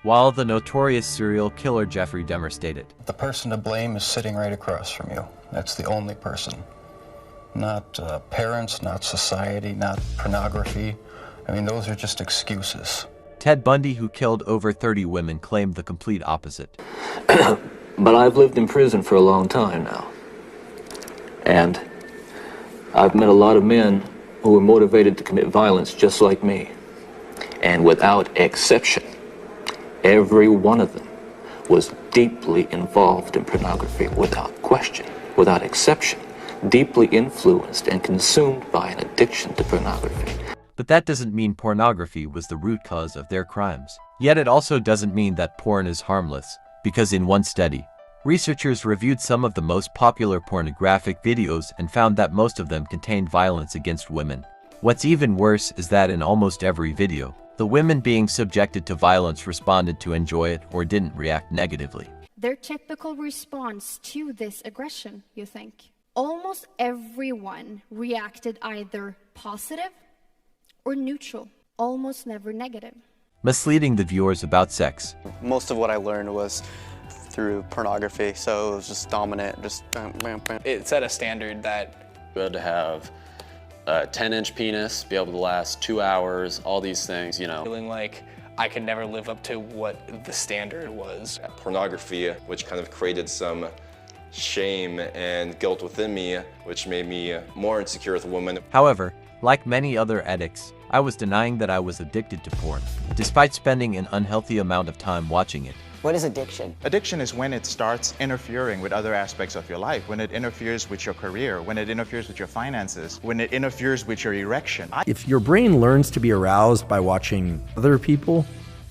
while the notorious serial killer Jeffrey Dahmer stated, "The person to blame is sitting right across from you. That's the only person. Not parents, not society, not pornography. I mean, those are just excuses." Ted Bundy, who killed over 30 women, claimed the complete opposite. But I've lived in prison for a long time now. And I've met a lot of men who were motivated to commit violence just like me. And without exception, every one of them was deeply involved in pornography, without question, without exception, deeply influenced and consumed by an addiction to pornography. But that doesn't mean pornography was the root cause of their crimes. Yet it also doesn't mean that porn is harmless, because in one study, researchers reviewed some of the most popular pornographic videos and found that most of them contained violence against women. What's even worse is that in almost every video, the women being subjected to violence responded to enjoy it or didn't react negatively. Their typical response to this aggression, you think? Almost everyone reacted either positive or neutral, almost never negative. Misleading the viewers about sex. Most of what I learned was through pornography, so it was just dominant, just bam, bam, bam. It set a standard that good to have a 10-inch penis, be able to last 2 hours, all these things, you know. feeling like I could never live up to what the standard was. Pornography, which kind of created some shame and guilt within me, which made me more insecure with women. However, like many other addicts, I was denying that I was addicted to porn, despite spending an unhealthy amount of time watching it. What is addiction? Addiction is when it starts interfering with other aspects of your life, when it interferes with your career, when it interferes with your finances, when it interferes with your erection. If your brain learns to be aroused by watching other people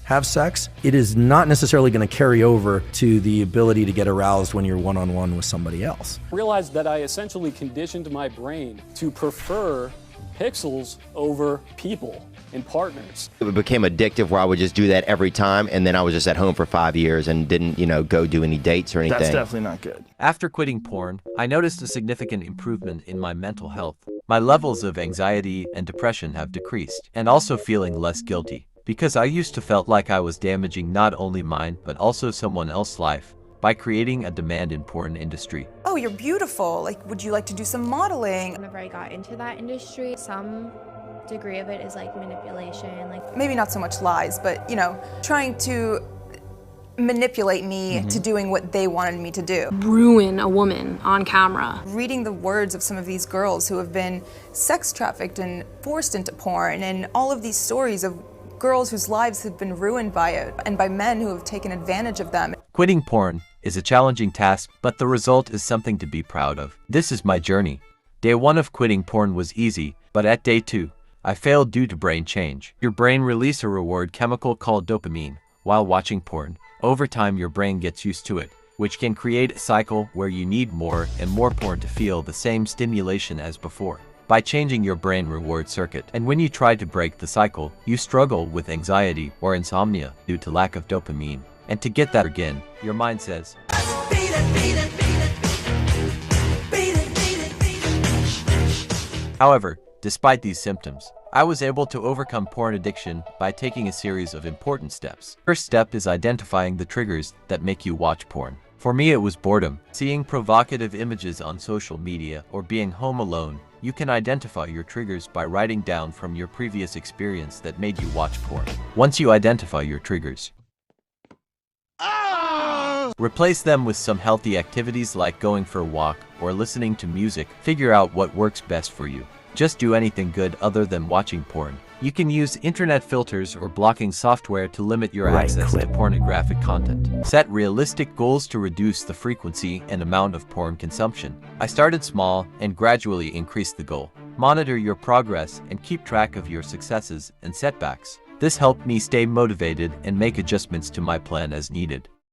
have sex, it is not necessarily going to carry over to the ability to get aroused when you're one-on-one with somebody else. Realized that I essentially conditioned my brain to prefer pixels over people and partners. It became addictive where I would just do that every time, and then I was just at home for 5 years and didn't, go do any dates or anything. That's definitely not good. After quitting porn, I noticed a significant improvement in my mental health. My levels of anxiety and depression have decreased, and also feeling less guilty, because I used to felt like I was damaging not only mine, but also someone else's life by creating a demand in porn industry. Oh, you're beautiful. Like, would you like to do some modeling? Whenever I got into that industry, some degree of it is like manipulation. Maybe not so much lies, but, trying to manipulate me to doing what they wanted me to do. Ruin a woman on camera. Reading the words of some of these girls who have been sex trafficked and forced into porn, and all of these stories of girls whose lives have been ruined by it, and by men who have taken advantage of them. Quitting porn is a challenging task, but the result is something to be proud of. This is my journey. Day 1 of quitting porn was easy, but at day 2, I failed due to brain change. Your brain releases a reward chemical called dopamine while watching porn. Over time, your brain gets used to it, which can create a cycle where you need more and more porn to feel the same stimulation as before. By changing your brain reward circuit, and when you try to break the cycle, you struggle with anxiety or insomnia due to lack of dopamine. And to get that again, your mind says, "Beat it, beat it, beat it. Beat it, beat it, beat it." However, despite these symptoms, I was able to overcome porn addiction by taking a series of important steps. First step is identifying the triggers that make you watch porn. For me, it was boredom. Seeing provocative images on social media or being home alone. You can identify your triggers by writing down from your previous experience that made you watch porn. Once you identify your triggers, replace them with some healthy activities like going for a walk or listening to music. Figure out what works best for you. Just do anything good other than watching porn. You can use internet filters or blocking software to limit your access to pornographic content. Set realistic goals to reduce the frequency and amount of porn consumption. I started small and gradually increased the goal. Monitor your progress and keep track of your successes and setbacks. This helped me stay motivated and make adjustments to my plan as needed.